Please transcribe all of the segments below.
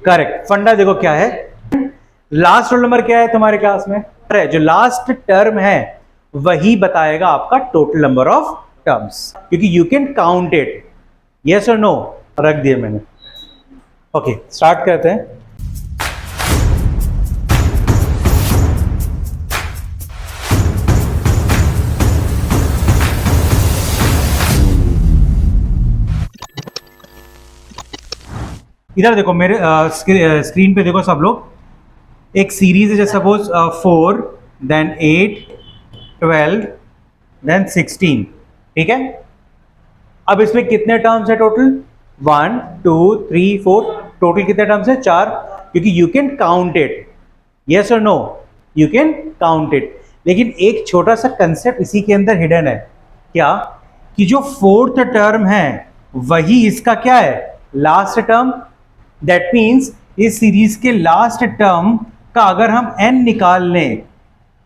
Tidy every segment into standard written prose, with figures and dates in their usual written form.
Correct. फंडा देखो क्या है, लास्ट रोल नंबर क्या है तुम्हारे क्लास में, जो लास्ट टर्म है वही बताएगा आपका टोटल नंबर ऑफ टर्म्स, क्योंकि you can count it. Yes और नो रख दिए मैंने। ओके स्टार्ट करते हैं। इधर देखो मेरे स्क्रीन पे देखो सब लोग, एक सीरीज है जैसे सपोज 4 देन 8 12 देन 16, ठीक है। अब इसमें कितने टर्म्स है टोटल, 1 2 3 4, टोटल कितने टर्म्स है 4, क्योंकि you can count it. Yes और no, you can count it. लेकिन एक छोटा सा कंसेप्ट इसी के अंदर हिडन है, क्या कि जो फोर्थ टर्म है वही इसका क्या है, लास्ट टर्म। दैट मीन्स इस सीरीज के लास्ट टर्म का अगर हम n निकाल लें,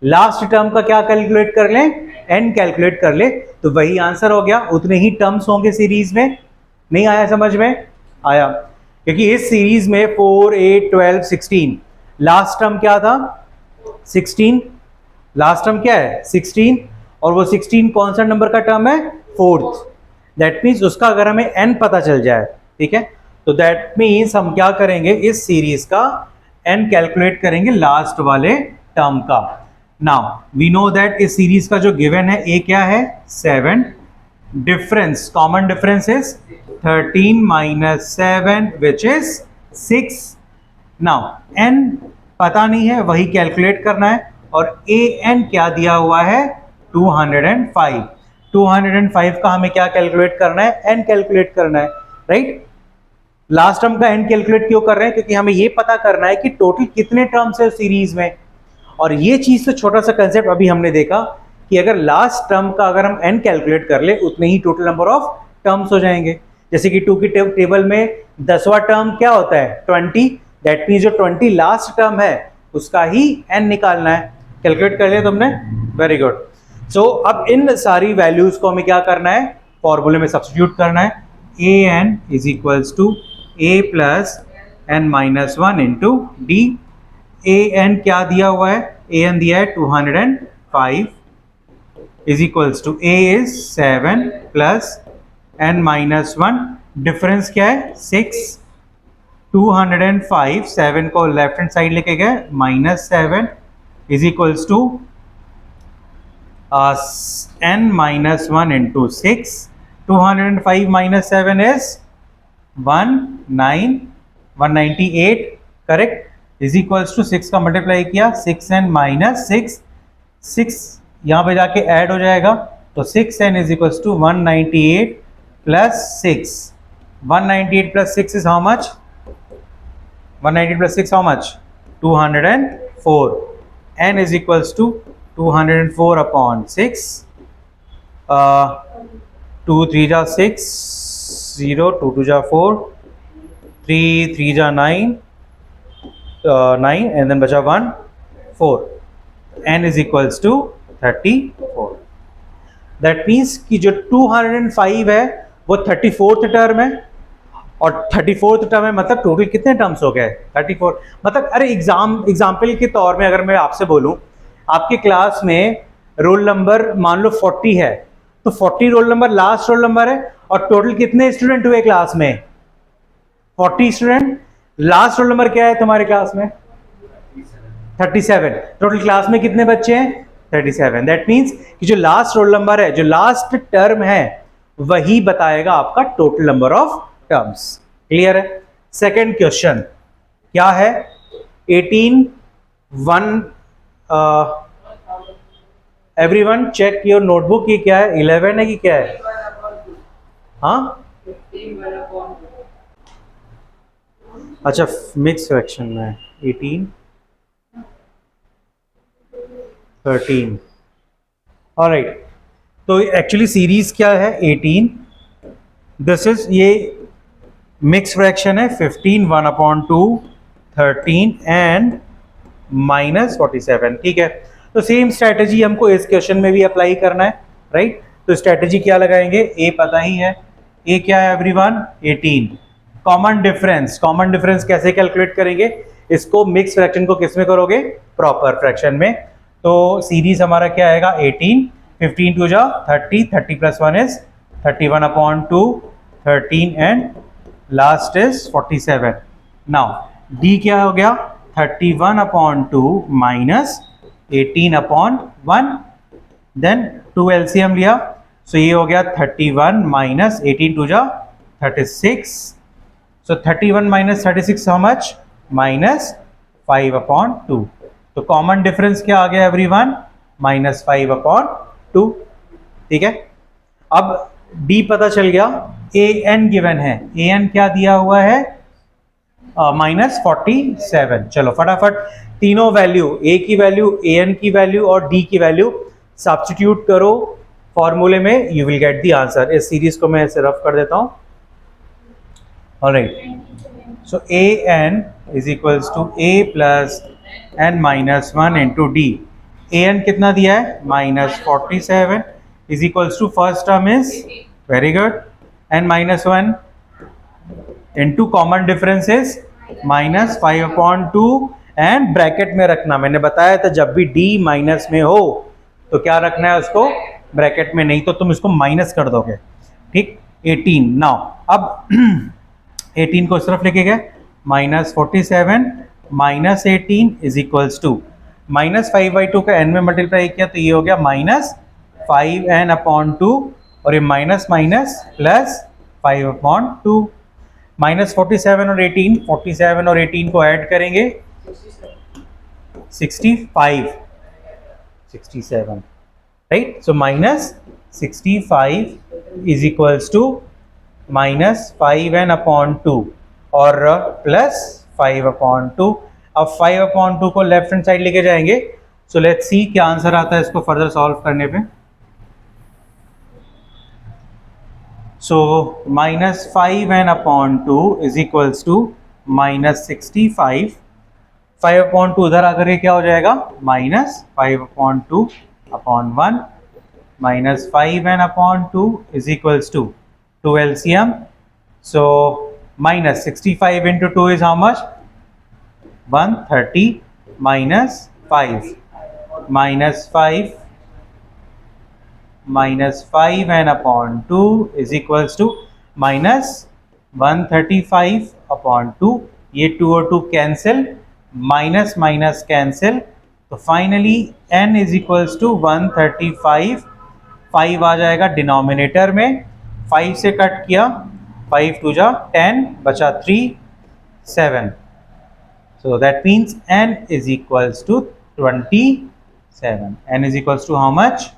लास्ट टर्म का क्या कैलकुलेट कर लें, n कैलकुलेट कर ले, तो वही आंसर हो गया। उतने ही टर्म्स होंगे सीरीज में। नहीं आया समझ में, आया, क्योंकि इस सीरीज में 4 8 12 16 लास्ट टर्म क्या था 16, लास्ट टर्म क्या है 16, और वो 16 कौन सा नंबर का टर्म है, फोर्थ। दैट मीन्स उसका अगर हमें n पता चल जाए, ठीक है, तो दैट मीन्स हम क्या करेंगे, इस सीरीज का n कैलकुलेट करेंगे लास्ट वाले टर्म का। नाउ वी नो दैट इस सीरीज का जो गिवन है a क्या है 7, difference common difference is 13 minus 7 which is 6। Now n पता नहीं है, वही कैलकुलेट करना है, और an क्या दिया हुआ है 205। 205 का हमें क्या कैलकुलेट करना है, n कैलकुलेट करना है, राइट। लास्ट टर्म का n कैलकुलेट क्यों कर रहे हैं, क्योंकि हमें ये पता करना है कि टोटल कितने टर्म्स है सीरीज में। और ये चीज तो छोटा सा कंसेप्ट अभी हमने देखा कि अगर लास्ट टर्म का अगर हम n कैलकुलेट कर ले, उतने ही टोटल नंबर ऑफ टर्म्स हो जाएंगे। जैसे कि 2 की टेबल में 10वां टर्म क्या होता है 20, दैट मीन्स जो 20 लास्ट टर्म है उसका ही n निकालना है। कैलकुलेट कर लिया तुमने, वेरी गुड। सो अब इन सारी वैल्यूज को हमें क्या करना है, फॉर्मूले में सब्स्टिट्यूट करना है। an is equals to a plus n minus 1 into d. an क्या दिया हुआ है, an दिया है 205 is equals to a is 7 plus n minus 1, difference क्या है 6। 205 7 को लेफ्ट हैंड साइड लेके गए, minus 7 is equals to n minus 1 into 6। 205 minus 7 is 198, correct, is equals to 6 का मल्टीप्लाई किया 6n माइनस 6 यहाँ पे जाके ऐड हो जाएगा, तो 6n is equals to 198 plus 6। 198 plus 6 is how much, 198 plus 6 how much 204। n is equals to 204 upon 6, 2 3 जा 6, 0 2 2 जा 4, 3 3 जा 9, 9 एंड देन बचा 1 4। n is equals to 34। That means कि जो 205 है वो 34th टर्म है, और 34th टर्म है मतलब टोटल कितने टर्म्स हो गए 34। मतलब अरे एग्जाम्पल के तौर में अगर मैं आपसे बोलूं, आपके क्लास में रोल नंबर मान लो 40 है, तो 40 roll number last roll number है, और टोटल कितने स्टूडेंट हुए क्लास में 40 स्टूडेंट। लास्ट रोल नंबर क्या है तुम्हारे क्लास में 37, टोटल क्लास में कितने बच्चे हैं 37। दैट मीन्स कि जो लास्ट रोल नंबर है, जो लास्ट टर्म है, वही बताएगा आपका total number of terms. Clear है। सेकंड क्वेश्चन क्या है, 18 1 एवरीवन चेक योर नोटबुक, ये क्या है 11 है कि क्या है, हाँ अच्छा मिक्स फ्रैक्शन में 18 13, ऑलराइट। तो एक्चुअली सीरीज क्या है 18, दिस इज ये मिक्स फ्रैक्शन है 15 1/2 13 एंड माइनस 47, ठीक है। तो सेम स्ट्रैटेजी हमको इस क्वेश्चन में भी अप्लाई करना है, राइट। तो स्ट्रैटेजी क्या लगाएंगे, ए पता ही है, ए क्या है एवरीवन 18, कॉमन डिफरेंस कैसे कैलकुलेट करेंगे? इसको मिक्स फ्रैक्शन को किस में करोगे? प्रॉपर फ्रैक्शन में। तो सीरीज हमारा क्या आएगा? 18, 15 टू जा 30, 30 plus 1 is 31/2, 13 and last is 47। Now D क्या हो गया? 31/2 माइनस 18/1, देन 2 एलसीएम लिया, सो ये हो गया 31 माइनस 18 टू जा 36, so 31 minus 36 how much? Minus 5/2। तो कॉमन डिफरेंस क्या आ गया एवरीवन? -5/2। ठीक है, अब D पता चल गया, AN गिवन है, AN क्या दिया हुआ है? -47। चलो फटाफट तीनों वैल्यू, A की वैल्यू, AN की वैल्यू और D की वैल्यू सब्स्टिट्यूट करो फॉर्मूले में, you will get the answer. इस सीरीज को मैं ऐसे रफ कर देता हूं। Alright, so AN is equals to A plus N minus 1 into D। AN कितना दिया है? -47 is equals to first term is very good, N minus 1 into common difference is -5/2 and bracket में रखना, मैंने बताया था जब भी D माइनस में हो तो क्या रखना है उसको? ब्रैकेट में, नहीं तो तुम इसको माइनस कर दोगे। ठीक, 18। नाउ अब 18 को इस तरफ लेके गए, -47 माइनस 18 इज इक्वल्स टू -5/2 का n में मल्टीप्लाई किया तो ये हो गया -5n/2 और ये माइनस माइनस प्लस 5/2। -47 और 18, 47 और 18 को ऐड करेंगे 65, 67, right? So -65 is equals to -5n/2 और प्लस 5/2। अब 5/2 को लेफ्ट हैंड साइड लेके जाएंगे, सो लेट्स सी क्या आंसर आता है इसको फर्दर सॉल्व करने पे। सो -5n/2 इज इक्वल्स टू -65, 5/2 उधर आकर के क्या हो जाएगा? -5/2/1 -5n/2 is equals to 2 LCM, so -65 into 2 is how much? 130 minus 5 -5n/2 is equals to -135/2। ये 2 और 2 कैंसिल, माइनस माइनस कैंसिल, तो finally n is equals to 135। 5 आ जाएगा डिनोमिनेटर में, 5 से कट किया, 5 टू जा 10, बचा 3, 7। So that means n is equals to 27। n is equals to how much?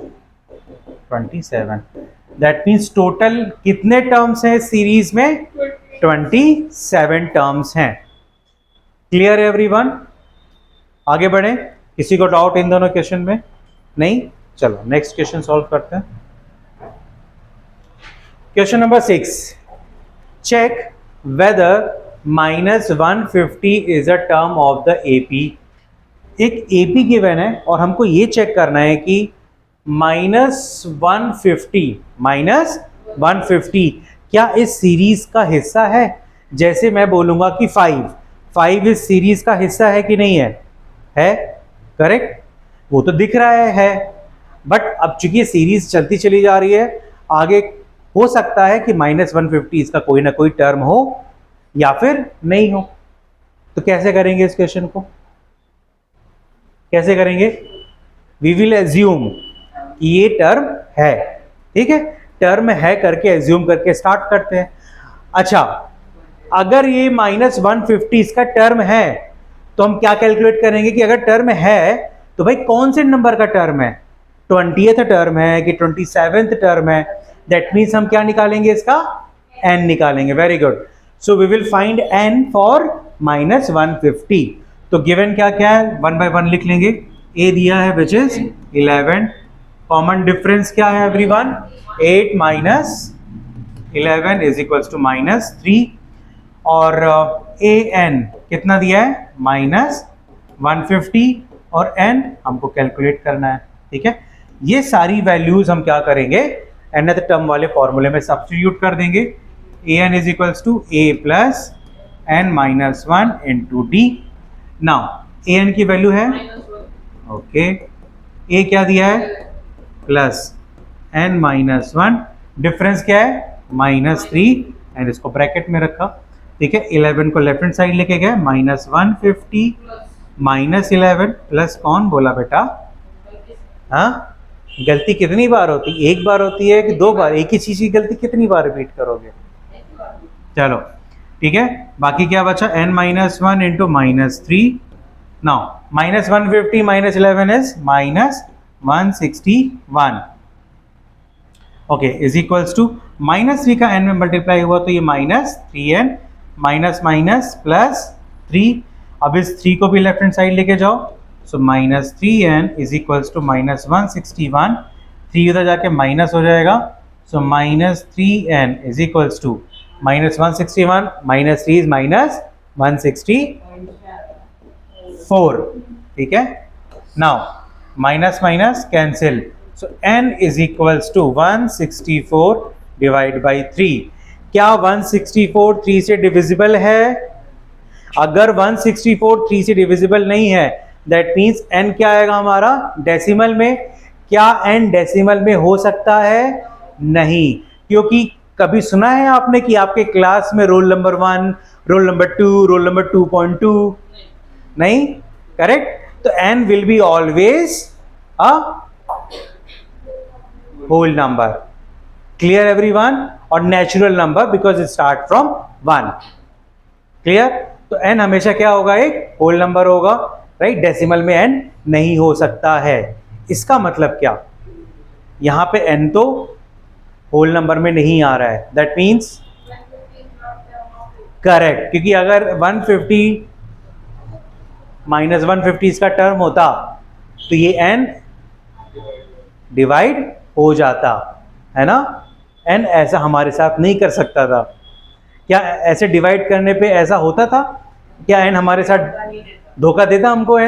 27। That means total कितने टर्म्स हैं सीरीज में? 27 टर्म्स हैं। Clear everyone? आगे बढ़े, किसी को डाउट इन दोनों क्वेश्चन में? नहीं? चलो नेक्स्ट क्वेश्चन सॉल्व करते हैं। Question number 6. Check whether -150 is a term of the AP। एक AP गिवन है और हमको ये चेक करना है कि -150 क्या इस सीरीज का हिस्सा है? जैसे मैं बोलूंगा कि 5 इस सीरीज का हिस्सा है कि नहीं है? है, करेक्ट? वो तो दिख रहा है, बट अब चूंकि सीरीज चलती चली जा रही है, आगे हो सकता है कि -150 इसका कोई ना कोई टर्म हो या फिर नहीं हो। तो कैसे करेंगे इस क्वेश्चन को? कैसे करेंगे? वी विल एज्यूम कि ये टर्म है, ठीक है? टर्म है करके एज्यूम करके स्टार्ट करते हैं। अच्छा, अगर ये -150 इसका टर्म है तो हम क्या कैलकुलेट करेंगे कि अगर टर्म है तो भाई कौन से नंबर का टर्म है? 20th टर्म है कि 27th टर्म है? दैट मीन्स हम क्या निकालेंगे? इसका n निकालेंगे। Very good. So we will find n for -150। तो गिवन क्या क्या है? 1 by 1 लिख लेंगे। a दिया है विच इज 11। कॉमन डिफरेंस क्या है everyone? 8 minus 11 is equals to -3 और an कितना दिया है? -150 और n हमको कैलकुलेट करना है, ठीक है? ये सारी वैल्यूज हम क्या करेंगे? nth टर्म वाले फॉर्मूले में सब्स्टिट्यूट कर देंगे। A n is equals to a plus n minus one into d. Now a n की वैल्यू है ओके, ए क्या दिया है plus n minus one, difference क्या है -3 एंड इसको ब्रैकेट में रखा। ठीक है, 11 को लेफ्ट हैंड साइड लेके गए, -150 -11 प्लस कौन बोला बेटा? हाँ, गलती कितनी बार होती है? एक बार होती है कि दो बार? एक ही चीज की गलती कितनी बार रिपीट करोगे? चलो ठीक है, बाकी क्या बचा? n minus one into -3। Now -150 -11 is -161 okay, is equals to -3 का n में मल्टीप्लाई हुआ तो ये -3n माइनस माइनस +3। अब इस 3 को भी लेफ्ट हैंड साइड लेके जाओ, सो -3n इज इक्वल्स टू -161, 3 उधर जाके माइनस हो जाएगा, so -3n is equals to -161 -3 is -164। ठीक है, now minus minus cancel, so n is equals to 164 divide by 3। क्या 164 3 से डिविजिबल है? अगर 164 3 से डिविजिबल नहीं है, दैट मीन्स n क्या आएगा हमारा? डेसिमल में। क्या n डेसिमल में हो सकता है? नहीं, क्योंकि कभी सुना है आपने कि आपके क्लास में roll number 1, roll number 2, roll number 2.2? नहीं, करेक्ट। तो n will be always a whole number, clear everyone? और natural number because it start from 1, clear? तो n हमेशा क्या होगा? एक होल नंबर होगा, राइट? डेसिमल में n नहीं हो सकता है। इसका मतलब क्या? यहां पे n तो होल नंबर में नहीं आ रहा है, दैट मीन्स करेक्ट, क्योंकि अगर 150 -150 इसका टर्म होता तो ये n डिवाइड हो जाता है ना। n ऐसा हमारे साथ नहीं कर सकता था। क्या ऐसे डिवाइड करने पे ऐसा होता था? क्या n हमारे साथ धोखा देता हमको?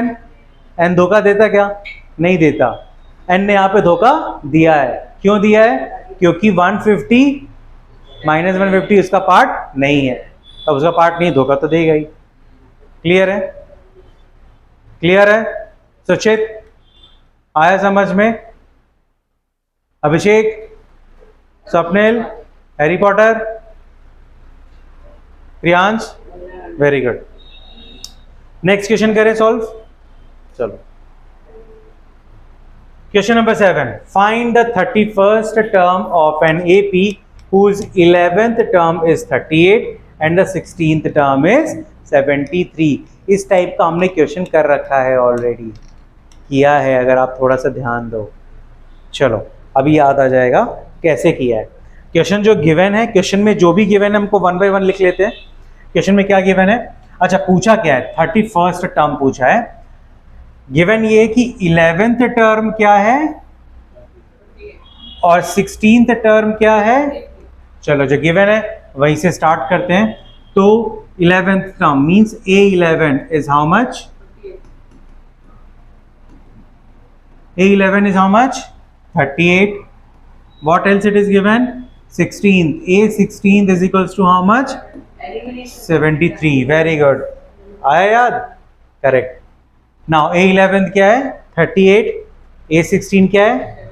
n धोखा देता क्या? नहीं देता। n ने यहाँ पे धोखा दिया है। क्यों दिया है? क्योंकि 150 -150 उसका पार्ट नहीं है, तब उसका पार्ट नहीं, धोखा तो देगा ही। क्लियर है? क्लियर है? सुचित आया समझ में? Abhishek, Swapnil, Harry Potter, Priyansh, very good. Next question करें सॉल्व। चलो, question number 7, find the 31st term of an AP whose 11th term is 38 and the 16th term is 73। इस टाइप का हमने क्वेश्चन कर रखा है, ऑलरेडी किया है, अगर आप थोड़ा सा ध्यान दो। चलो अभी याद आ जाएगा कैसे किया है। क्वेश्चन जो गिवन है, क्वेश्चन में जो भी गिवन है हमको 1 बाय 1 लिख लेते हैं। क्वेश्चन में क्या गिवन है? अच्छा, पूछा क्या है? 31st टर्म पूछा है। गिवन ये कि 11th टर्म क्या है और 16th टर्म क्या है। चलो, जो गिवन है वहीं से स्टार्ट करते हैं। तो 11th term means A11 is how much? A11 is how much? 38. What else it is given? 16th. A16 is equals to how much? 73. Very good. आया याद? Correct. Now A11 क्या है? 38. A16 क्या है?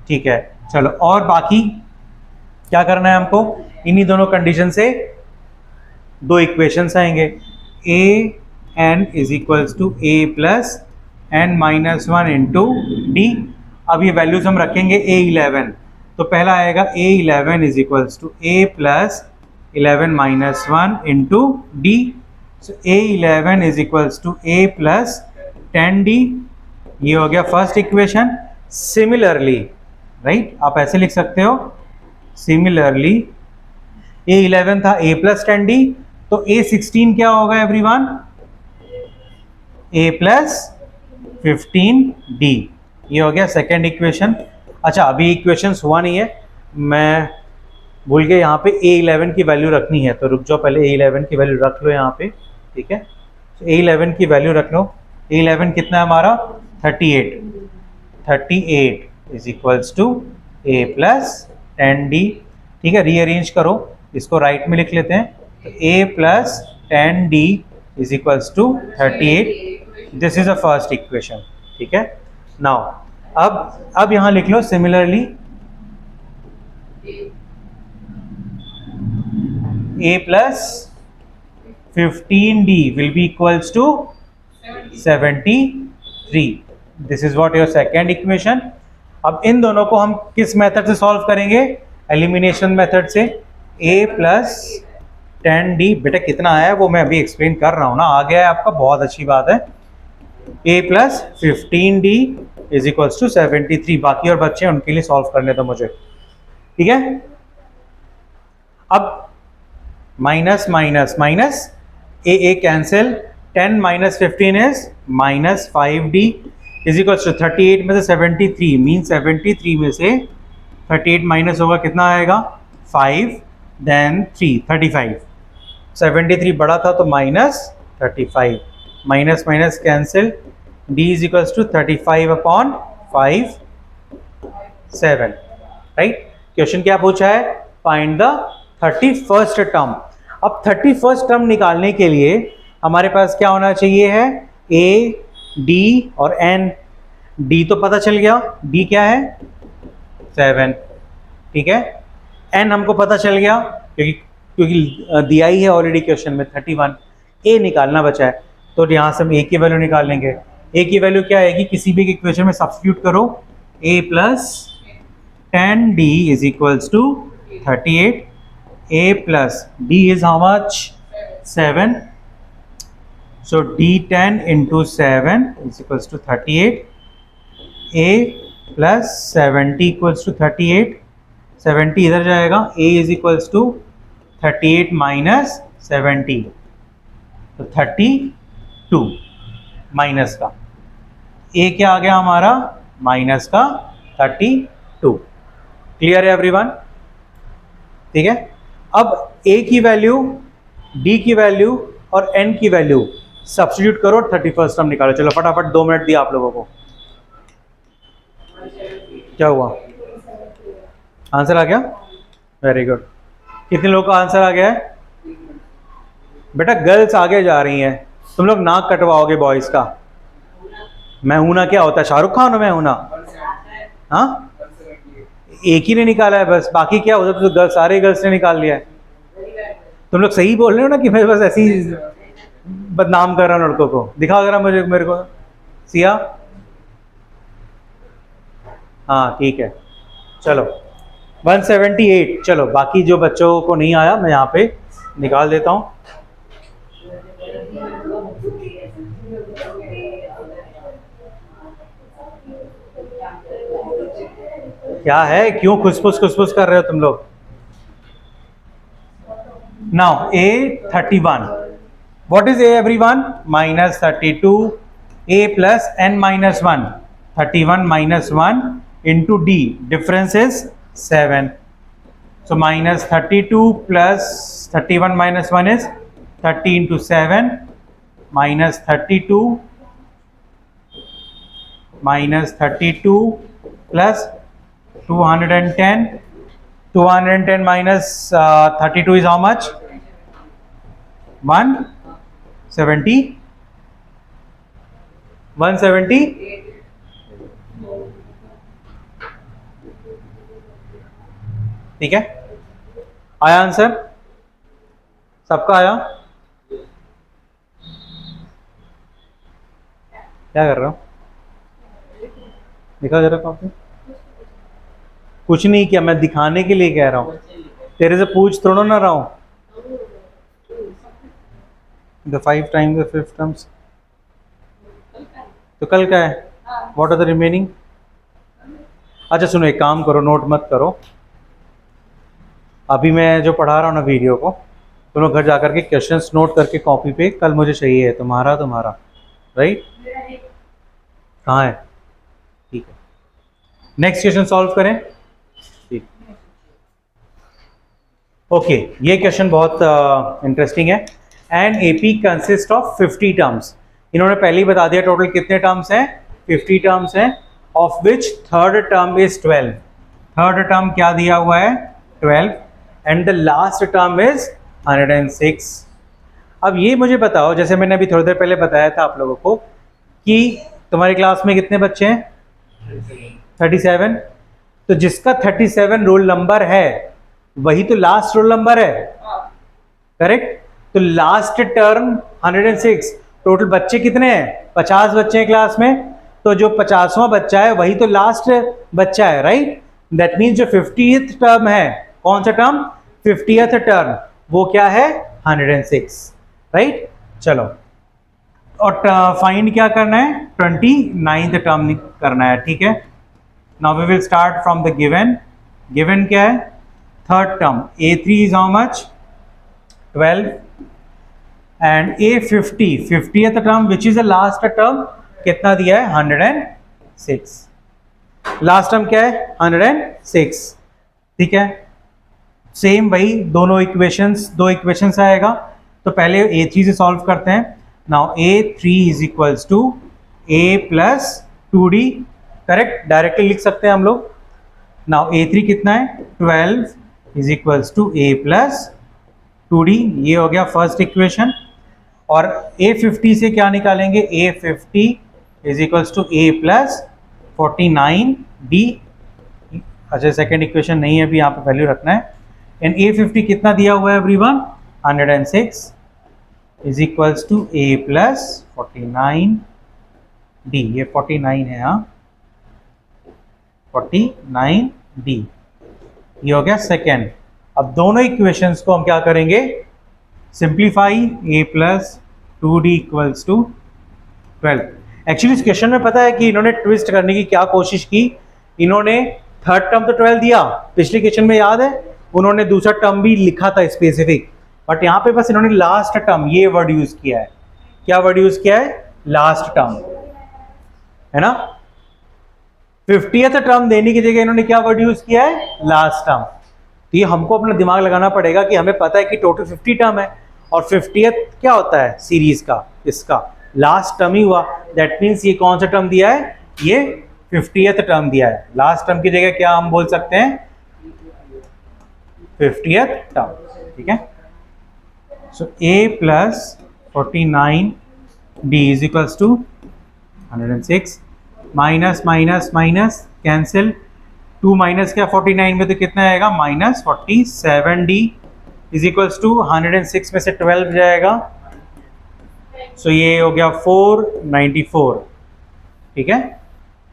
ठीक है, चलो और बाकी क्या करना है हमको? इन्हीं दोनों कंडीशन से दो इक्वेशंस आएंगे। an is equals to a plus n minus one into D. अब ये वैल्यूज हम रखेंगे A11, तो पहला आएगा A11 is equals to a plus 11 minus one into d. So A11 is equals to a plus 10d। ये हो गया फर्स्ट इक्वेशन। सिमिलरली, राइट, आप ऐसे लिख सकते हो, सिमिलरली A11 था a प्लस 10d, तो A16 क्या होगा एवरीवन? a plus 15d। ये हो गया सेकेंड इक्वेशन। अच्छा, अभी इक्वेशन हुआ नहीं है, मैं भूल गया यहाँ पे A11 की वैल्यू रखनी है, तो रुक जाओ, पहले A11 की वैल्यू रख लो यहाँ पे। ठीक है, तो A11 की वैल्यू रख लो। A11 कितना है हमारा? 38। 38 is equals to a plus 10d। ठीक है, रीअरेंज करो, इसको राइट में लिख लेते हैं, तो a plus 10d is equals to 38। This is a first equation, ठीक है। नाउ अब यहां लिख लो similarly a plus 15d will be equals to 73। This is what your second equation. अब इन दोनों को हम किस मेथड से सॉल्व करेंगे? एलिमिनेशन मेथड से। a प्लस 10d, बेटा कितना आया वो मैं अभी एक्सप्लेन कर रहा हूँ ना, आ गया है आपका, बहुत अच्छी बात है। a plus 15d is equals to 73। बाकी और बच्चे हैं उनके लिए सॉल्व करने दो मुझे, ठीक है। अब minus minus minus, a cancel, 10 minus 15 is minus 5d is equals to 38 में से 73 मीन 73 में से 38 माइनस होगा, कितना आएगा? 5 देन 3 35। 73 बड़ा था तो minus 35, minus minus cancel, d is equals to 35 upon 5 7, right. Question क्या पूछा है? Find the 31st term. अब 31st टर्म निकालने के लिए हमारे पास क्या होना चाहिए है? a, d और n। d तो पता चल गया, d क्या है? 7, ठीक है। n हमको पता चल गया क्योंकि दिया ही है ऑलरेडी क्वेश्चन में 31। a निकालना बचा है, तो यहाँ से हम a की वैल्यू निकालेंगे। a की वैल्यू क्या आएगी? किसी भी इक्वेशन में सब्स्टिट्यूट करो। a plus 10d is equals to 38। a plus d is how much? 7। So d10 into 7 is equals to 38. a plus 70 equals to 38. 70 इधर जाएगा, a is equals to 38 minus 70, तो 32 माइनस का। a क्या आ गया हमारा? Minus का 32। Clear है everyone? ठीक है। अब a की वैल्यू, d की वैल्यू और n की वैल्यू सब्स्टिट्यूट करो, 31st टर्म निकालो। चलो फटाफट, 2 मिनट दिया आप लोगों को। क्या हुआ? आंसर आ गया? Very good. कितने लोगों का आंसर आ गया है? बेटा गर्ल्स आगे जा रही हैं, तुम लोग नाक कटवाओगे बॉयज का। मैं हूं ना क्या होता है? शाहरुख खान हो मैं हूं ना? हाँ, एक ही ने निकाला है बस, बाकी क्या होता तो गर्ल्स, सारे गर्ल्स ने निकाल लिया है। तुम लोग सही बोल रहे हो ना कि मैं बस ऐसी बदनाम कर रहा हूँ लड़कों को? दिखाओ जरा मुझे, मेरे को सिया। हाँ ठीक है, चलो 178। चलो बाकी जो बच्चों को नहीं आया मैं यहाँ पे निकाल देता हूँ। क्या है, क्यों खुसफुस कर रहे हो तुम लोग? Now a 31, what is a everyone? minus 32, a plus n minus 1, 31 minus 1 into d, difference is 7, so minus 32 plus 31 minus 1 is 30 into 7, minus 32 minus 32 plus 210, 210 minus 32 is how much? 170, 170। ठीक है, आया आंसर? सबका आया? क्या कर रहा हूं? दिखा जरा कॉपी। कुछ नहीं किया, मैं दिखाने के लिए कह रहा हूं, तेरे से पूछ थोड़ा ना रहा हूं। The 5 times the 5 terms, तो कल का है? What are the remaining? अच्छा सुनो, एक काम करो, नोट मत करो, अभी मैं जो पढ़ा रहा हूँ ना वीडियो को, तुम लोग घर जाकर के क्वेश्चंस नोट करके कॉपी पे, कल मुझे चाहिए है तुम्हारा, राइट? कहाँ है? ठीक है, नेक्स्ट क्वेश्चन सॉल्व करें। ठीक, ओके, ये क्वेश्चन बहुत इंटरेस्टिंग है। And AP consist of 50 terms. इन्होंने पहले ही बता दिया टोटल कितने टर्म्स हैं, 50 टर्म्स हैं, of which third term is 12। Third term क्या दिया हुआ है? 12। And the last term is 106। अब ये मुझे बताओ, जैसे मैंने अभी थोड़ी देर पहले बताया था आप लोगों को कि तुम्हारी क्लास में कितने बच्चे हैं? 37। तो जिसका 37 रोल नंबर है वही तो लास्ट रोल नंबर है, करेक्ट? तो लास्ट टर्म 106। टोटल बच्चे कितने हैं? 50 बच्चे हैं क्लास में, तो जो 50वां बच्चा है वही तो लास्ट बच्चा है, राइट? दैट मीन्स जो 50th टर्म है, कौन सा टर्म? 50th टर्म, वो क्या है? 106, राइट? चलो, और फाइंड क्या करना है? 29th टर्म करना है, ठीक है? Now we will start from the given. Given क्या है? Third term A3 is how much? 12 and A50, 50th term which is the last term, कितना दिया है? 106। लास्ट टर्म क्या है? 106, ठीक है? सेम वही दो इक्वेशंस आएगा। तो पहले A3 से सॉल्व करते हैं। Now A3 is equals to A plus 2D, correct? Directly लिख सकते हैं हम लोग। नाउ A3 कितना है? 12 is equals to A plus 2D, ये हो गया फर्स्ट इक्वेशन। और A50 से क्या निकालेंगे? A50 is equals to A plus 49D। अच्छा, सेकेंड इक्वेशन नहीं है अभी, यहाँ पे वैल्यू रखना है। एंड A50 कितना दिया हुआ है everyone? 106 is equals to A plus 49D। ये 49 है, हाँ, 49D, ये हो गया सेकेंड। अब दोनों इक्वेशंस को हम क्या करेंगे? Simplify. A plus 2D equals to 12। Actually इस क्वेश्चन में पता है कि इन्होंने ट्विस्ट करने की क्या कोशिश की। इन्होंने थर्ड टर्म तो 12 दिया, पिछले क्वेश्चन में याद है उन्होंने दूसरा टर्म भी लिखा था स्पेसिफिक, बट यहाँ पे बस इन्होंने लास्ट टर्म ये वर्ड यूज किया है। क्या वर्ड यूज किया है? लास्ट टर्म, है ना? 50th टर्म देने की जगह इन्होंने क्या वर्ड यूज किया है? Last term. तो ये हमको अपना दिमाग लगाना पड़ेगा कि हमें पता है कि टोटल 50 टर्म है, और 50th क्या होता है सीरीज का? इसका लास्ट टर्म ही हुआ। दैट मीन्स ये कौन सा टर्म दिया है? ये 50th टर्म दिया है। लास्ट टर्म की जगह क्या हम बोल सकते हैं? 50th टर्म, ठीक है? So A plus 49D is equals to 106। Minus minus minus cancel, 2 minus क्या 49 में, तो कितना आएगा? Minus 47D is equals to 106 में से 12 जाएगा, सो ये हो गया 494, ठीक है?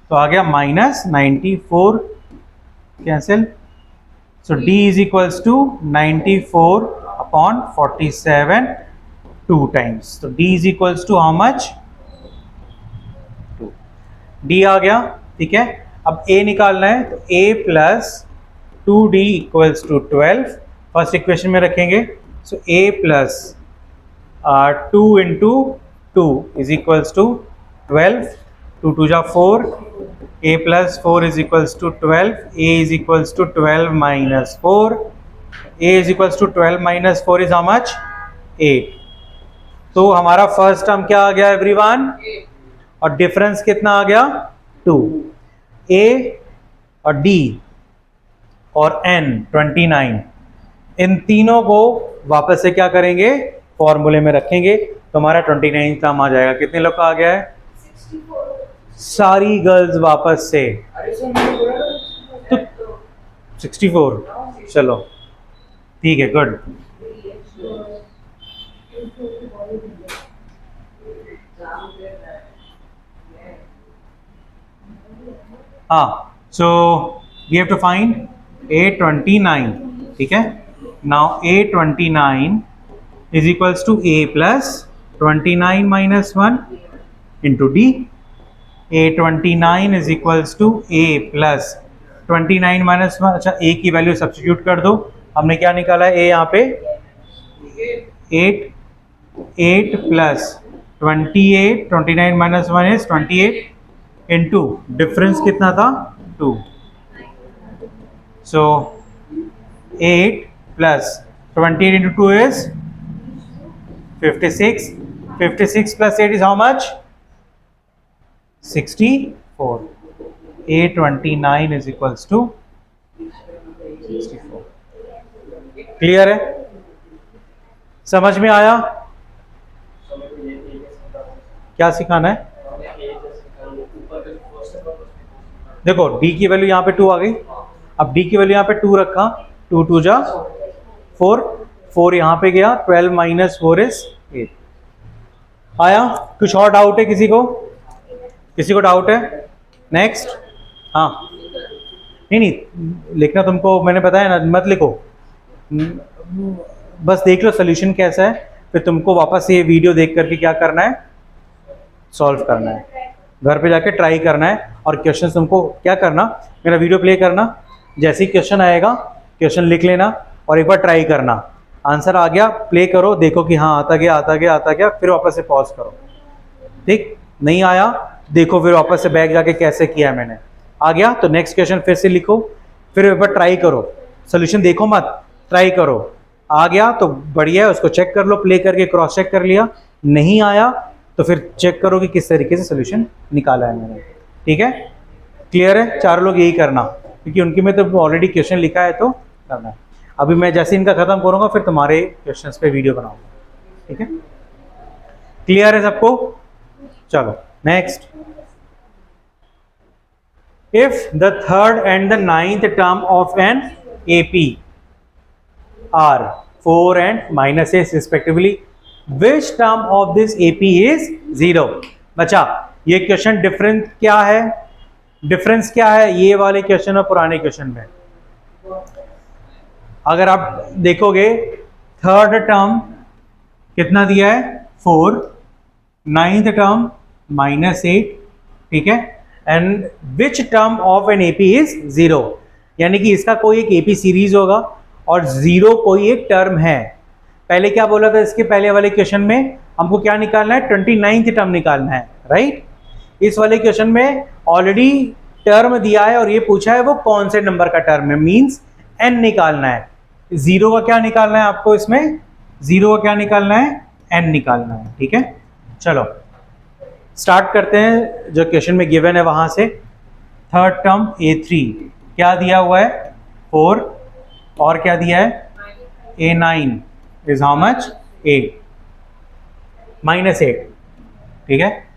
तो आ गया minus 94 cancel, so D is equals to 94 upon 47 2 times. तो D is equals to how much? 2। D आ गया, ठीक है? अब A निकालना है, तो A plus 2D equals to 12 first equation में रखेंगे। So A plus 2 into 2 is equals to 12, 2 2 जा 4, A plus 4 is equals to 12, A is equals to 12 minus 4, A is equals to 12 minus 4 is how much? 8। तो हमारा first term क्या आ गया everyone? और difference कितना आ गया? 2। A और D और N 29, इन तीनों को वापस से क्या करेंगे? फॉर्मूले में रखेंगे, तो हमारा 29 टर्म आ जाएगा। कितने लोग का आ गया है? 64। सारी गर्ल्स वापस से, तो 64। चलो ठीक है, गुड। हाँ, so we have to find A29, ठीक है? Now A29 is equals to A plus 29 minus 1 into D. A29 is equals to A plus 29 minus 1। अच्छा, A की वैल्यू सब्स्टिट्यूट कर दो। हमने क्या निकाला है? A यहाँ पे 8 plus 28, 29 minus 1 is 28 into difference कितना था? 2। सो 8 plus 28 into 2 is 56. 56 plus 8 is how much? 64. A29 is equals to 64. Clear है? समझ में आया? क्या सिखाना है? देखो d की वैल्यू यहाँ पे 2 आ गई, अब d की वैल्यू यहाँ पे 2 रखा, 2 2 जा 4, 4 यहाँ पे गया, 12 माइनस 4 इज 8। आया? कुछ और डाउट है किसी को? किसी को डाउट है? नेक्स्ट। हाँ नहीं नहीं लिखना तुमको मैंने बताया ना, मत लिखो, बस देख लो सोल्यूशन कैसा है, फिर तुमको वापस ये वीडियो देख करके क्या करना है, सॉल्व करना है, घर पे जाके ट्राई करना है। और क्वेश्चन तुमको क्या करना, मेरा वीडियो प्ले करना, जैसे ही क्वेश्चन आएगा क्वेश्चन लिख लेना और एक बार ट्राई करना, आंसर आ गया प्ले करो, देखो कि हाँ आता गया आता गया आता गया, फिर वापस से पॉज करो, ठीक? नहीं आया देखो फिर वापस से बैक जाके कैसे किया मैंने, आ गया तो नेक्स्ट क्वेश्चन फिर से लिखो, फिर एक बार ट्राई करो, सोल्यूशन देखो मत, ट्राई करो, आ गया तो बढ़िया है, उसको चेक कर लो, प्ले करके क्रॉस चेक कर लिया, नहीं आया तो फिर चेक करो कि किस तरीके से सोल्यूशन निकाला है मैंने, ठीक है? क्लियर है? चारों लोग यही करना, क्योंकि उनकी में तो ऑलरेडी क्वेश्चन लिखा है तो करना है। अभी मैं जैसे इनका खत्म करूंगा फिर तुम्हारे क्वेश्चंस पे वीडियो बनाऊंगा, ठीक है? क्लियर है सबको? चलो next. If the third and the ninth term of an AP are 4 and -8 respectively, which term of this AP is 0? बच्चा ये क्वेश्चन डिफरेंस क्या है, डिफरेंस क्या है ये वाले क्वेश्चन और पुराने क्वेश्चन में? अगर आप देखोगे थर्ड टर्म कितना दिया है 4, नाइन्थ टर्म -8, ठीक है, and which term of an AP is 0, यानी कि इसका कोई एक एपी सीरीज होगा और 0 कोई एक टर्म है। पहले क्या बोला था इसके पहले वाले क्वेश्चन में, हमको क्या निकालना है, 29th टर्म निकालना है, राइट? इस वाले क्वेश्चन में ऑलरेडी टर्म दिया है और ये पूछा है वो कौन से नंबर का टर्म है, मींस n निकालना है। 0 का क्या निकालना है आपको, इसमें 0 का क्या निकालना है, n निकालना है, ठीक है? चलो स्टार्ट करते हैं, जो क्वेश्चन में गिवन है वहां से। थर्ड टर्म A3 क्या दिया हुआ है 4, और क्या दिया है A9 इज हाउ मच 8 -8, ठीक है?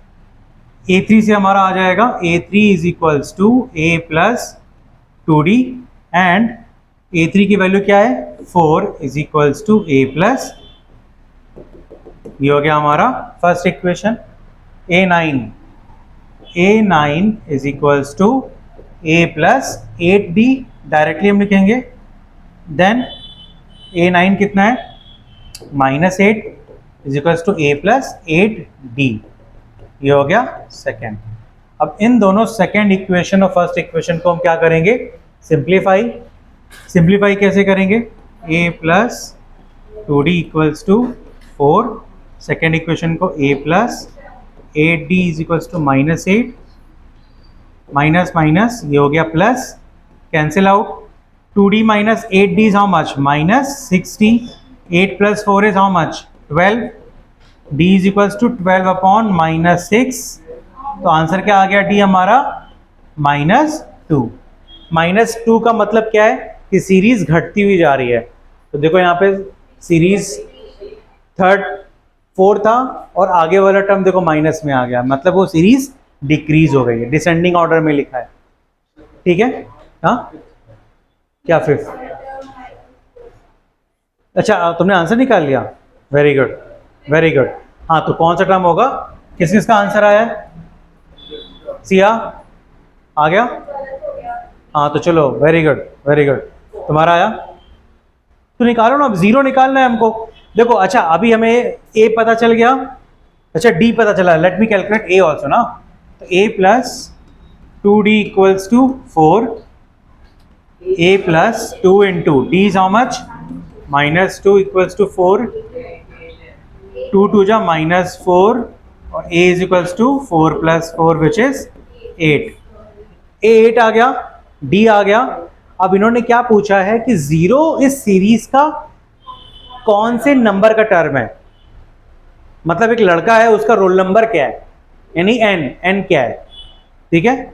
A3 से हमारा आ जाएगा A3 is equals to A plus 2D, and A3 की वैल्यू क्या है 4 is equals to A plus, ये हो गया हमारा first equation. A9 is equals to A plus 8D, directly हम लिखेंगे, देन A9 कितना है -8 is equals to A plus 8D, ये हो गया सेकेंड। अब इन दोनों सेकेंड इक्वेशन और फर्स्ट इक्वेशन को हम क्या करेंगे, सिंप्लीफाई कैसे करेंगे, A plus 2D equals to 4, second equation को A plus 8D is equals to -8, minus minus ये हो गया plus, cancel out, 2D minus 8D is how much -60, 8 plus 4 is how much 12, D is equals to 12 upon -6, तो answer क्या आ गया D हमारा -2। -2 का मतलब क्या है कि सीरीज घटती हुई जा रही है, तो देखो यहाँ पे सीरीज थर्ड 4 था और आगे वाला टर्म देखो माइनस में आ गया, मतलब वो सीरीज डिक्रीज हो गई है, डिसेंडिंग ऑर्डर में लिखा है, ठीक है? हाँ क्या फिफ्थ? अच्छा तुमने आंसर निकाल लिया, वेरी गुड वेरी गुड। हाँ तो कौन सा टर्म होगा, किस किसका आंसर आया है, सिया आ गया? हाँ तो चलो वेरी गुड वेरी गुड, तुम्हारा आया तो निकालो ना, अब 0 निकालना है हमको। देखो अच्छा अभी हमें A पता चल गया, अच्छा D पता चला, let me calculate A also ना, तो A plus 2D equals to 4, A plus 2 into D is how much -2 equals to 4, 2 2 जा -4, और A is equals to 4 plus 4 which is 8, A 8 आ गया, D आ गया। अब इन्होंने क्या पूछा है कि 0 इस सीरीज का कौन से नंबर का टर्म है, मतलब एक लड़का है उसका रोल नंबर क्या है, यानी n क्या है, ठीक है?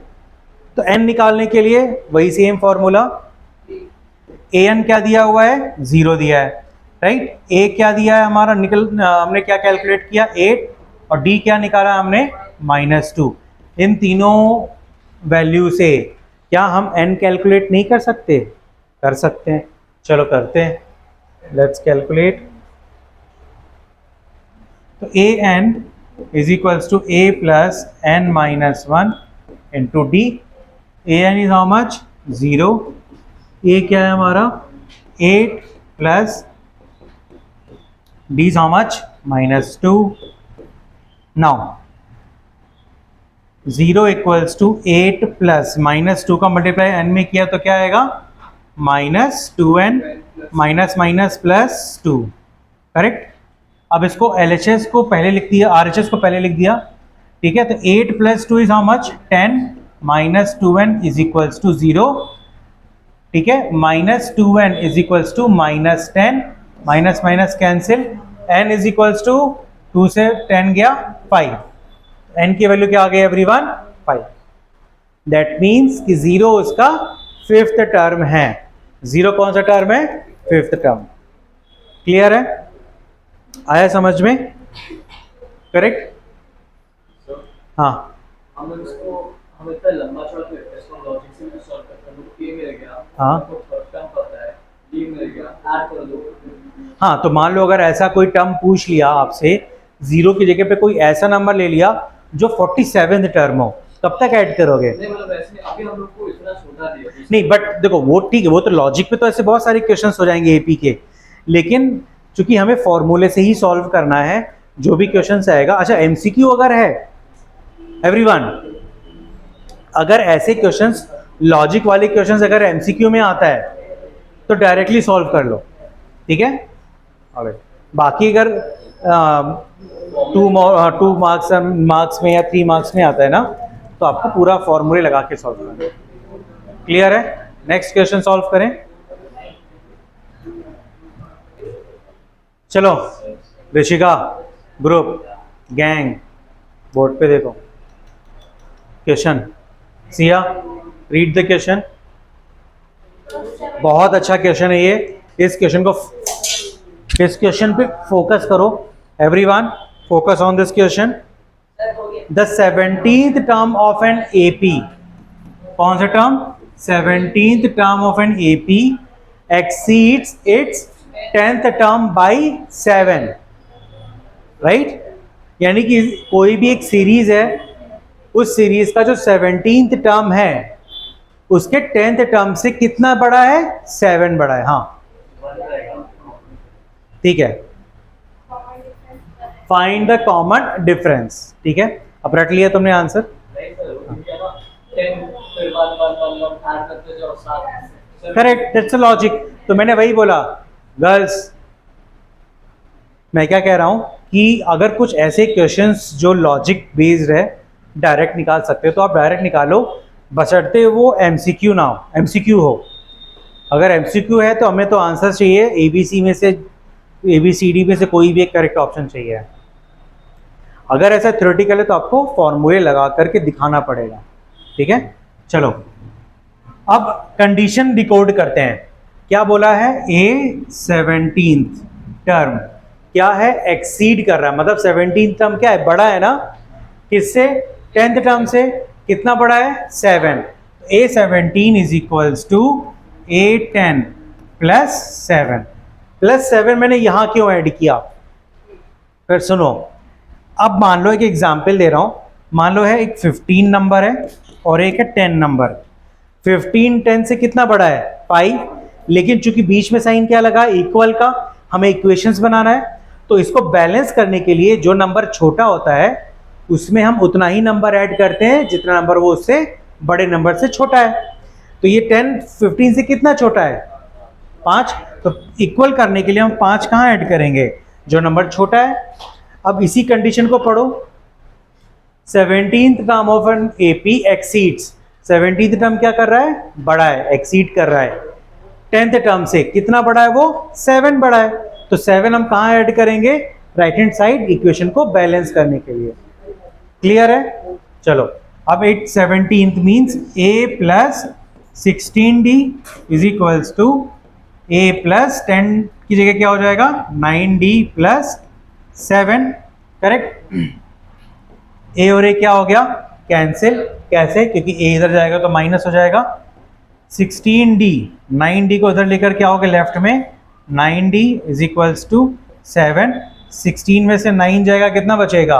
तो n निकालने के लिए वही सेम फॉर्मूला, ए एन क्या दिया हुआ है, 0 दिया है, राइट। ए क्या दिया है हमारा, हमने क्या कैलकुलेट किया, 8, और डी क्या निकाला हमने, -2। इन तीनों वैल्यू से क्या हम एन कैलकुलेट नहीं कर सकते, कर सकते हैं। चलो करते हैं, लेट्स कैलकुलेट। तो a n is equals to a plus n minus 1 into d. A n is how much, 0। A क्या है हमारा, 8 plus d is how much, -2। Now 0 equals to 8 plus -2 का मल्टीप्लाई एन में किया तो क्या आएगा, -2n minus minus plus 2, correct. अब इसको LHS को पहले लिख दिया, RHS को पहले लिख दिया, ठीक है। तो 8 plus 2 is how much, 10 -2n is equals to 0, ठीक है। -2n is equals to -10, minus minus cancel, n is equals to 2 से 10 गया 5, n की वैल्यू क्या आ गई एवरीवन, 5। दैट मीन्स कि 0 उसका 5th टर्म है। 0 कौन सा टर्म है, 5th टर्म। क्लियर है, आया समझ में, करेक्ट। हाँ हम इतना लंबा चौड़ा इसको लॉजिक से भी सॉल्व करते हैं, तो a मिल गया, हाँ तो थर्ड टर्म पता है, d मिल गया, ऐड कर दो। हाँ, तो मान लो अगर ऐसा कोई टर्म पूछ लिया आपसे, 0 की जगह पे कोई ऐसा नंबर ले लिया जो 47th टर्म हो, तब तक ऐड करोगे? नहीं मतलब ऐसे नहीं, अभी हम लोग को इतना छोटा दिया नहीं, बट देखो वो ठीक है, वो तो लॉजिक पे तो ऐसे बहुत सारे क्वेश्चंस हो जाएंगे एपी के, लेकिन चूंकि हमें फॉर्मूले से ही सॉल्व करना है जो भी क्वेश्चंस आएगा। अच्छा, एमसीक्यू अगर है एवरीवन, अगर ऐसे क्वेश्चंस, लॉजिक वाले क्वेश्चंस अगर एमसीक्यू में आता है तो डायरेक्टली सॉल्व कर लो, ठीक है। बाकी अगर 2 मार्क्स में या 3 मार्क्स में आता है ना, तो आपको पूरा फॉर्मूले लगा के सॉल्व करना है। क्लियर है, नेक्स्ट क्वेश्चन सॉल्व करें। चलो ऋषिका, ग्रुप, गैंग, बोर्ड पे देखो question. Siya, read the question. बहुत अच्छा क्वेश्चन है ये, इस क्वेश्चन पे फोकस करो everyone, focus on this question. The 17th term of an AP, कौन सा term, 17th term of an AP exceeds its 10th term by 7, right. यानी कि कोई भी एक सीरीज है, उस सीरीज का जो 17th टर्म है उसके 10th टर्म से कितना बड़ा है, 7 बड़ा है। हाँ ठीक है, फाइंड द कॉमन डिफरेंस, ठीक है। अब रट लिया तुमने answer, correct, that's a logic. तो मैंने वही बोला गर्ल्स, मैं क्या कह रहा हूं कि अगर कुछ ऐसे क्वेश्चंस जो लॉजिक बेस्ड है डायरेक्ट निकाल सकते हो तो आप डायरेक्ट निकालो, बशर्ते वो एमसीक्यू ना हो, एमसीक्यू हो। अगर एमसीक्यू है तो हमें तो आंसर चाहिए एबीसी में से, ABCD में से कोई भी एक करेक्ट ऑप्शन चाहिए। अगर ऐसा थ्योरेटिकल है तो आपको फॉर्मूले लगा करके दिखाना पड़ेगा, ठीक है। चलो अब कंडीशन डिकोड करते हैं। क्या बोला है, ए 17th टर्म क्या है, एक्सीड कर रहा है, मतलब 17th टर्म क्या है, बड़ा है ना, किससे, 10th टर्म से। कितना बड़ा है, 7। A 17 is equals to a 10 plus 7। Plus 7 मैंने यहां क्यों ऐड किया, फिर सुनो। अब मान लो एक एग्जाम्पल दे रहा हूं, मान लो है एक 15 नंबर है और एक है 10 नंबर। 15 10 से कितना बड़ा है, 5, लेकिन चूंकि बीच में साइन क्या लगा, इक्वल का, हमें इक्वेशंस बनाना है, तो इसको बैलेंस करने के लिए जो नंबर छोटा होता है उसमें हम उतना ही नंबर ऐड करते हैं जितना नंबर वो उससे बड़े नंबर से छोटा है। तो ये 10 15 से कितना छोटा है, 5, तो इक्वल करने के लिए हम 5 कहाँ ऐड करेंगे, जो नंबर छोटा है। अब इसी कंडीशन को पढ़ो, 17th term of an AP exceeds, 17th term क्या कर रहा है, बड़ा है, एक्सीड कर रहा है। 10th टर्म से कितना बड़ा है वो, 7 बड़ा है। तो 7 हम कहाँ ऐड करेंगे, राइट हैंड साइड इक्वेशन को बैलेंस करने के लिए। क्लियर है, चलो अब 8 17th means a plus 16d is equals to a plus 10 की जगह क्या हो जाएगा 9d प्लस 7, करेक्ट। a और a क्या हो गया कैंसिल, कैसे, क्योंकि a इधर जाएगा तो माइनस हो जाएगा। 16d, 9d को इधर लेकर क्या होगा लेफ्ट में 9d इज इक्वल्स टू 7, 16 में से 9 जाएगा कितना बचेगा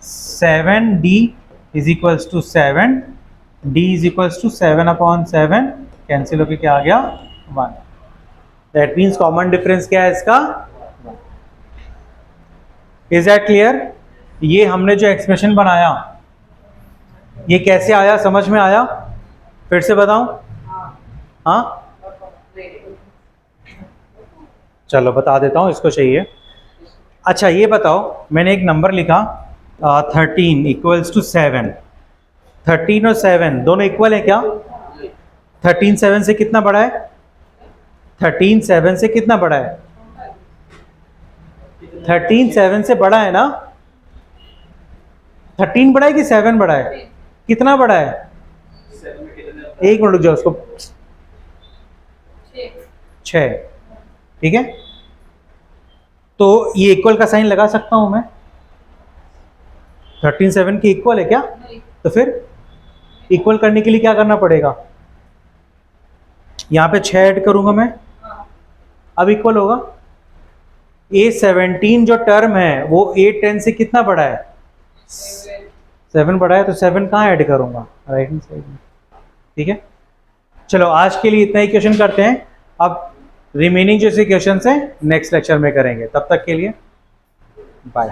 7d is equals to 7, d is equals to 7/7, cancel होकर क्या आ गया 1। दैट मीन्स कॉमन डिफरेंस क्या है इसका 1। Is that clear? ये हमने जो एक्सप्रेशन बनाया ये कैसे आया, समझ में आया? फिर से बताऊं? हाँ चलो बता देता हूँ, इसको चाहिए। अच्छा ये बताओ, मैंने एक नंबर लिखा 13 इक्वल्स टू 7। 13 और 7 दोनों इक्वल है क्या? 13 7 से कितना बड़ा है? 13 7 से कितना बड़ा है? 13 7 से बड़ा है ना? 13 बड़ा है कि 7 बड़ा है? कितना बड़ा है? 7 में कितने? एक मिनट रुक जाओ, उसको 6, ठीक है। तो ये इक्वल का साइन लगा सकता हूं मैं? 13 7 के इक्वल है क्या? तो फिर इक्वल करने के लिए क्या करना पड़ेगा? यहाँ पे 6 ऐड करूंगा मैं, अब इक्वल होगा। A17 जो टर्म है वो A10 से कितना बड़ा है? 7 बड़ा है, तो 7 कहाँ ऐड करूंगा? राइट हैंड साइड में, ठीक है। चलो आज के लिए इतना ही क्वेश्चन करते हैं, अब रिमेनिंग जैसे क्वेश्चन है नेक्स्ट लेक्चर में करेंगे। तब तक के लिए बाय।